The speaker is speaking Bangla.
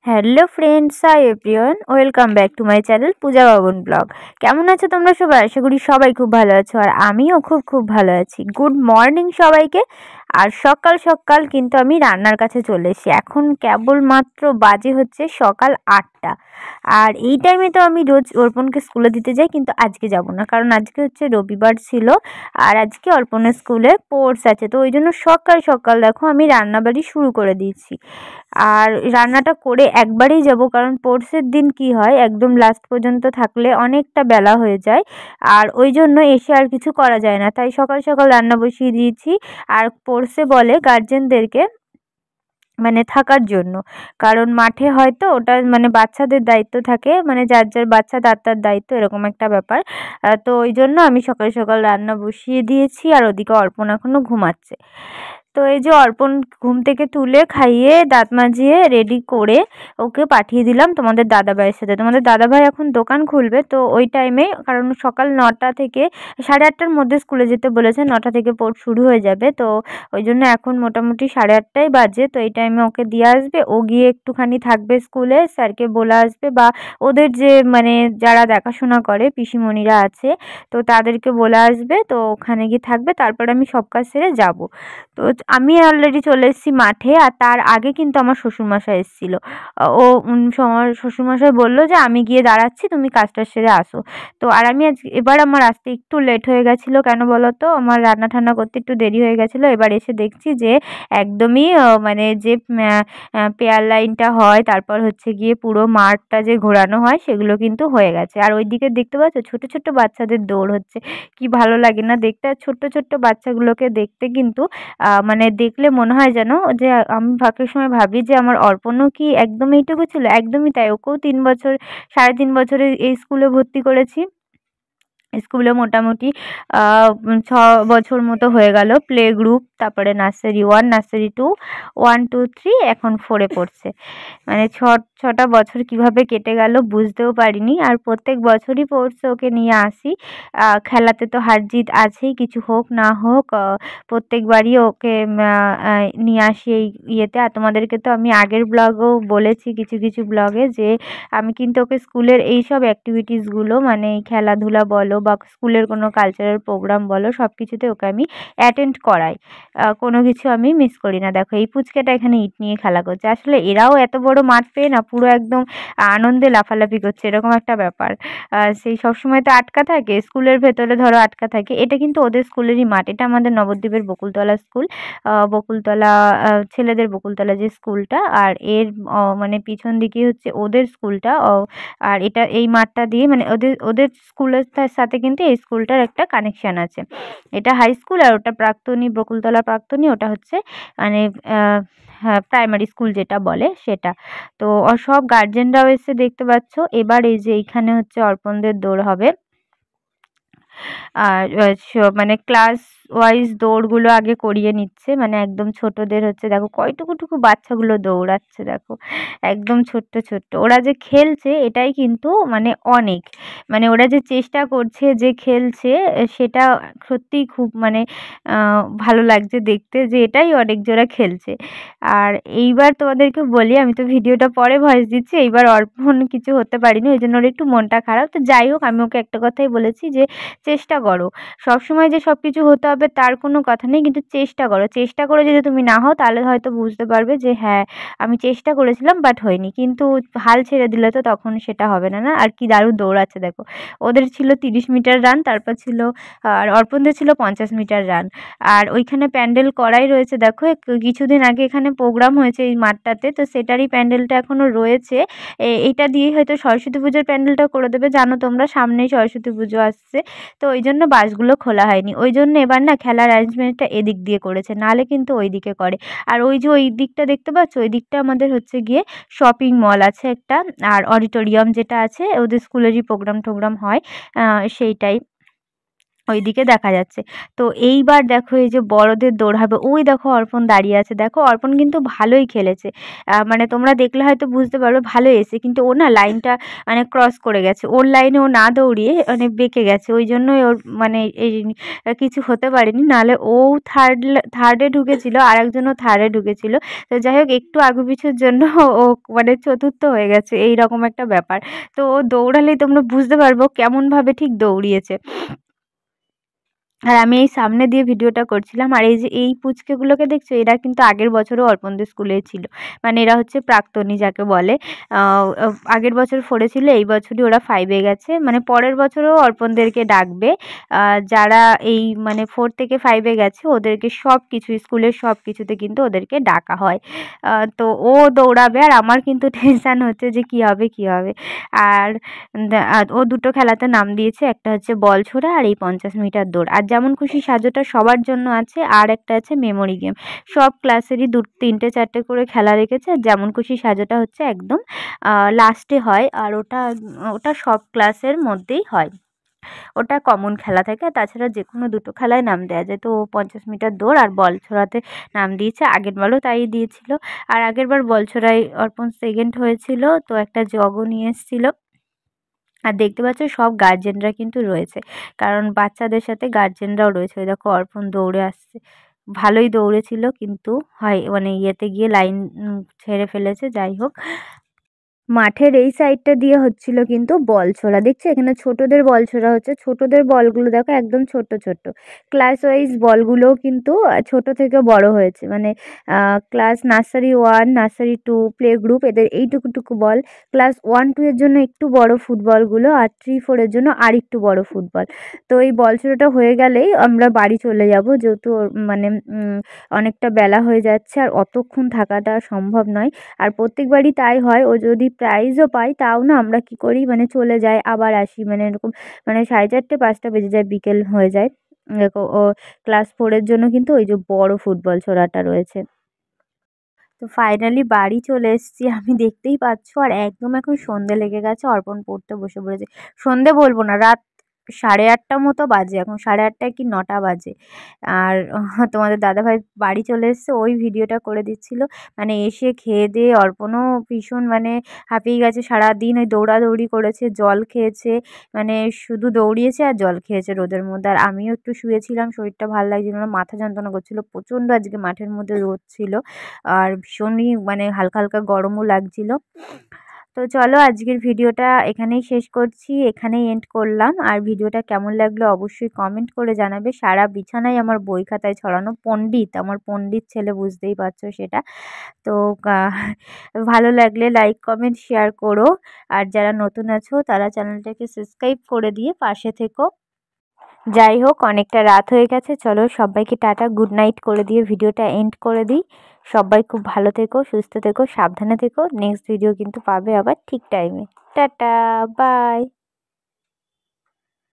Hello friends, hi everyone, welcome back to my channel Puja Baban blog. কেমন আছো তোমরা সবাই? আশা করি সবাই খুব ভালো আছো, আর আমিও খুব ভালো আছি। গুড মর্নিং সবাইকে। আর সকাল সকাল কিন্তু আমি রান্নার কাছে চলে এসেছি। এখন কেবলমাত্র বাজে হচ্ছে সকাল 8টা। আর এই টাইমে তো আমি রোজ অর্পণকে স্কুলে দিতে যাই, কিন্তু আজকে যাব না, কারণ আজকে হচ্ছে রবিবার ছিল আর আজকে অর্পণের স্কুলে স্পোর্টস আছে। তো ওই জন্য সকাল সকাল দেখো আমি রান্নাবাড়ি শুরু করে দিয়েছি। আর রান্নাটা করে একবারেই যাব, কারণ স্পোর্টসের দিন কি হয়, একদম লাস্ট পর্যন্ত থাকলে অনেকটা বেলা হয়ে যায়, আর ওই জন্য এসে আর কিছু করা যায় না। তাই সকাল সকাল রান্না বসিয়ে দিয়েছি। আর স্পোর্টসে বলে গার্জেনদেরকে মানে থাকার জন্য, কারণ মাঠে হয়তো ওটা মানে বাচ্চাদের দায়িত্ব থাকে, মানে যার যার বাচ্চা তার তার দায়িত্ব, এরকম একটা ব্যাপার। তো ওই জন্য আমি সকাল সকাল রান্না বসিয়ে দিয়েছি। আর ওদিকে অর্পণ এখনও ঘুমাচ্ছে। তো এই যে অর্পণ ঘুম থেকে তুলে খাইয়ে দাঁত মাজিয়ে রেডি করে ওকে পাঠিয়ে দিলাম তোমাদের দাদাভাইয়ের সাথে। তোমাদের দাদাভাই এখন দোকান খুলবে, তো ওই টাইমে, কারণ সকাল 9টা থেকে 8:30টার মধ্যে স্কুলে যেতে বলেছে, 9টা থেকে পড় শুরু হয়ে যাবে। তো ওই জন্য এখন মোটামুটি 8:30টাই বাজে। তো এই টাইমে ওকে দিয়ে আসবে, ও গিয়ে একটুখানি থাকবে স্কুলে, স্যারকে বলে আসবে, বা ওদের যে মানে যারা দেখাশোনা করে পিসিমণিরা আছে, তো তাদেরকে বলে আসবে। তো ওখানে গিয়ে থাকবে, তারপর আমি সব কাজ সেরে যাব। তো আমি অলরেডি চলে এসেছি মাঠে। আর তার আগে কিন্তু আমার শ্বশুরমশাই এসেছিল। ও আমার শ্বশুরমশাই বললো যে আমি গিয়ে দাঁড়াচ্ছি, তুমি কাজটা সেরে আসো। তো আর আমি এবার আমার আসতে একটু লেট হয়ে গেছিলো। কেন বলো তো, আমার রান্না ঠান্না করতে একটু দেরি হয়ে গেছিলো। এবার এসে দেখছি যে একদমই মানে যে পেয়ার লাইনটা হয়, তারপর হচ্ছে গিয়ে পুরো মাঠটা যে ঘোরানো হয়, সেগুলো কিন্তু হয়ে গেছে। আর ওইদিকে দেখতে পাচ্ছ ছোট ছোট বাচ্চাদের দৌড় হচ্ছে, কি ভালো লাগে না দেখতে। আর ছোট্ট ছোট্ট বাচ্চাগুলোকে দেখতে কিন্তু মানে দেখলে মনে হয় যেন, যে আমি ভাবের সময় ভাবি যে আমার অর্পণও কি একদম এইটুকু ছিল। একদমই তাই, ওকেও 3 বছর 3.5 বছরে এই স্কুলে ভর্তি করেছি। স্কুলে মোটামুটি 6 বছর মতো হয়ে গেল। প্লে গ্রুপ, তারপরে নার্সারি 1, নার্সারি 2, 1 2 3, এখন 4-এ পড়ছে। মানে ছটা বছর কিভাবে কেটে গেল বুঝতেও পারিনি। আর প্রত্যেক বছরই পড়ছে ওকে নিয়ে আসি। খেলাতে তো হার জিত আছেই, কিছু হোক না হোক প্রত্যেকবারই ওকে নিয়ে আসি এই ইয়েতে। আর তোমাদেরকে তো আমি আগের ব্লগেও বলেছি, কিছু কিছু ব্লগে, যে আমি কিন্তু ওকে স্কুলের এইসব অ্যাক্টিভিটিসগুলো, মানে খেলাধুলা বলো বা স্কুলের কোনো কালচারাল প্রোগ্রাম বলো, সব কিছুতে ওকে আমি অ্যাটেন্ড করাই। কোনো কিছু আমি মিস করি না। দেখো এই পুচকেটা এখানে ইট নিয়ে খেলা করছে। আসলে এরাও এত বড় মাঠ পেয়ে না পুরো একদম আনন্দে লাফালাফি করছে, এরকম একটা ব্যাপার। সেই সবসময় তো আটকা থাকে স্কুলের ভেতরে, ধরো আটকা থাকে। এটা কিন্তু ওদের স্কুলেরই মাঠ, এটা আমাদের নবদ্বীপের বকুলতলা স্কুল। বকুলতলা ছেলেদের বকুলতলা যে স্কুলটা, আর এর মানে পিছন দিকে হচ্ছে ওদের স্কুলটা। আর এটা এই মাঠটা দিয়ে, মানে ওদের ওদের স্কুলের সাথে কিন্তু এই স্কুলটার একটা কানেকশান আছে। এটা হাই স্কুল, আর ওটা প্রাক্তনী, বকুলতলা প্রাক্তনী, ওটা হচ্ছে মানে হ্যাঁ প্রাইমারি স্কুল যেটা বলে সেটা। তো সব গার্জেনরাও এসে দেখতে পাচ্ছ। এবার এই যে এইখানে হচ্ছে অর্পণদের দৌড় হবে। আর মানে ক্লাস ওয়াইজ দৌড়গুলো আগে করিয়ে নিচ্ছে, মানে একদম ছোটদের হচ্ছে, দেখো কয়টুকু বাচ্চাগুলো দৌড়াচ্ছে, দেখো একদম ছোট্ট ছোট্ট। ওরা যে খেলছে এটাই কিন্তু মানে অনেক, মানে ওরা যে চেষ্টা করছে, যে খেলছে, সেটা সত্যিই খুব মানে ভালো লাগছে দেখতে, যে এটাই অনেক জোড়া খেলছে। আর এইবার তোমাদেরকে বলি, আমি তো ভিডিওটা পরে ভয়েস দিচ্ছি, এইবার অর্পণ কিছু হতে পারিনি, ওই জন্য ওর একটু মনটা খারাপ। তো যাই হোক, আমি ওকে একটা কথাই বলেছি, যে চেষ্টা করো। সবসময় যে সব কিছু হতে হবে তার কোনো কথা নেই, কিন্তু চেষ্টা করো। চেষ্টা করে যদি তুমি না হও, তাহলে হয়তো বুঝতে পারবে যে হ্যাঁ আমি চেষ্টা করেছিলাম বাট হয়নি। কিন্তু হাল ছেড়ে দিলে তো তখন সেটা হবে না। না, আর কি দারুণ দৌড়াচ্ছে দেখো। ওদের ছিল 30 মিটার রান, তারপর ছিল আর অর্পণদের ছিল 50 মিটার রান। আর ওইখানে প্যান্ডেল করাই রয়েছে, দেখো কিছুদিন আগে এখানে প্রোগ্রাম হয়েছে এই মাঠটাতে, তো সেটারই প্যান্ডেলটা এখনও রয়েছে। এইটা দিয়েই হয়তো সরস্বতী পুজোর প্যান্ডেলটা করে দেবে। জানো তোমরা সামনেই সরস্বতী পুজো আসছে, তো ওই জন্য বাসগুলো খোলা হয়নি। ওই জন্য এবার না খেলার অ্যারেঞ্জমেন্টটা এদিক দিয়ে করেছে, নাহলে কিন্তু ওই দিকে করে। আর ওই যে ওই দিকটা দেখতে পাচ্ছ, ওই দিকটা আমাদের হচ্ছে গিয়ে শপিং মল আছে একটা, আর অডিটোরিয়াম যেটা আছে, ওদের স্কুলেরই প্রোগ্রাম টোগ্রাম হয় সেইটাই। ওইদিকে দেখা যাচ্ছে। তো এইবার দেখো এই যে বড়দের দৌড় হবে, ওই দেখো অর্পণ দাঁড়িয়ে আছে, দেখো অর্পণ কিন্তু ভালোই খেলেছে। মানে তোমরা দেখলে হয়তো বুঝতে পারবে ভালোই এসেছে, কিন্তু ও না লাইনটা মানে ক্রস করে গেছে, ওর লাইনে ও না দৌড়িয়ে মানে বেঁকে গেছে, ওই জন্যই ওর মানে এই কিছু হতে পারেনি, নাহলে ও থার্ডে ঢুকেছিল আর একজনও থার্ডে ঢুকেছিল। তো যাই হোক একটু আগু পিছুর জন্য ও মানে চতুর্থ হয়ে গেছে, এই রকম একটা ব্যাপার। তো ও দৌড়ালেই তোমরা বুঝতে পারবো কেমনভাবে ঠিক দৌড়িয়েছে। আর আমি এই সামনে দিয়ে ভিডিওটা করছিলাম, আর এই যে এই পুচকেগুলোকে দেখছো, এরা কিন্তু আগের বছরও অর্পণদের স্কুলে ছিল, মানে এরা হচ্ছে প্রাক্তনী যাকে বলে। আগের বছর 4-এ ছিল, এই বছরই ওরা 5-এ গেছে, মানে পরের বছরও অর্পণদেরকে ডাকবে। যারা এই মানে 4 থেকে 5-এ গেছে ওদেরকে সব কিছু স্কুলের সব কিছুতে কিন্তু ওদেরকে ডাকা হয়। তো ও দৌড়াবে, আর আমার কিন্তু টেনশান হচ্ছে যে কী হবে কী হবে। আর ও দুটো খেলাতে নাম দিয়েছে, একটা হচ্ছে বল ছোড়া আর এই 50 মিটার দৌড়। আর যেমন খুশি সাজোটা সবার জন্য আছে, আর একটা আছে মেমোরি গেম। সব ক্লাসেরই 3টে 4টে করে খেলা রেখেছে, আর যেমন খুশি সাজোটা হচ্ছে একদম লাস্টে হয়, আর ওটা ওটা সব ক্লাসের মধ্যেই হয়। ওটা কমন খেলা থাকে, তাছাড়া যে কোনো দুটো খেলায় নাম দেওয়া যায়। তো 50 মিটার দৌড় আর বল ছোড়াতে নাম দিয়েছে, আগেরবারও তাই দিয়েছিল। আর আগেরবার বল ছোড়ায় অর্পণ সেকেন্ড হয়েছিল, তো একটা জগও নিয়ে এসেছিল। আর দেখতে পাচ্ছ সব গার্জেনরা কিন্তু রয়েছে, কারণ বাচ্চাদের সাথে গার্জেনরাও রয়েছে। ওই দেখো অর্পণ দৌড়ে আসছে, ভালোই দৌড়েছিল, কিন্তু হয় মানে ইয়েতে গিয়ে লাইন ছেড়ে ফেলেছে। যাই হোক, মাঠের এই সাইডটা দিয়ে হচ্ছিল কিন্তু বল ছোড়া, দেখছো এখানে ছোটদের বল ছোড়া হচ্ছে। ছোটদের বলগুলো দেখো একদম ছোট ছোট, ক্লাস ওয়াইজ বলগুলোও কিন্তু ছোট থেকে বড় হয়েছে, মানে class nursery 1, nursery 2, play group এদের এইটুকুটুকু বল, ক্লাস 1-2 এর জন্য একটু বড় ফুটবলগুলো, আর 3-4 এর জন্য আর একটু বড় ফুটবল। তো এই বল ছোড়াটা হয়ে গেলেই আমরা বাড়ি চলে যাব, যেহেতু মানে অনেকটা বেলা হয়ে যাচ্ছে, আর অতক্ষণ থাকাটা সম্ভব নয়। আর প্রত্যেকবারই তাই হয়, ও যদি প্রাইজও পাই তাও না আমরা কি করি মানে চলে যাই আবার আসি, মানে এরকম মানে 4:30-5টা বেজে যায়, বিকেল হয়ে যায়। দেখো ও ক্লাস 4-এর জন্য কিন্তু ওই যে বড় ফুটবল ছোড়াটা রয়েছে। তো ফাইনালি বাড়ি চলে এসেছি আমি, দেখতেই পাচ্ছ। আর একদম এখন সন্ধে লেগে গেছে, অর্পণ পড়তে বসে পড়েছে। সন্ধে বলবো না, রাত 8:30 মতো বাজে, এখন 8:30 কি 9টা বাজে। আর তোমাদের দাদাভাই বাড়ি চলে এসছে, ওই ভিডিওটা করে দিচ্ছিল। মানে এসে খেয়ে দিয়ে অর্পণও ভীষণ মানে হাঁপিয়ে গেছে, সারাদিন ওই দৌড়াদৌড়ি করেছে, জল খেয়েছে, মানে শুধু দৌড়িয়েছে আর জল খেয়েছে রোদের মধ্যে। আর আমিও একটু শুয়েছিলাম, শরীরটা ভালো লাগছিল না, মাথা যন্ত্রণা করছিল প্রচণ্ড, আজকে মাঠের মধ্যে রোদ ছিল, আর ভীষণই মানে হালকা হালকা গরমও লাগছিল। তো চলো আজকের ভিডিওটা এখানেই শেষ করছি, এখানেই এন্ড করলাম। আর ভিডিওটা কেমন লাগলো অবশ্যই কমেন্ট করে জানাবে। সারা বিছানায় আমার বই খাতায় ছড়ানো, পণ্ডিত আমার পণ্ডিত ছেলে, বুঝতেই পারছো সেটা। তো ভালো লাগলে লাইক কমেন্ট শেয়ার করো, আর যারা নতুন আছো তারা চ্যানেলটাকে সাবস্ক্রাইব করে দিয়ে পাশে থেকো। যাই হোক, অনেকটা রাত হয়ে গেছে, চলো সবাইকে টাটা গুড নাইট করে দিয়ে ভিডিওটা এন্ড করে দিই। সবাই খুব ভালো থেকো, সুস্থ থেকো, সাবধানে থেকো। নেক্সট ভিডিও কিন্তু পাবে আবার ঠিক টাইমে। Tata, by.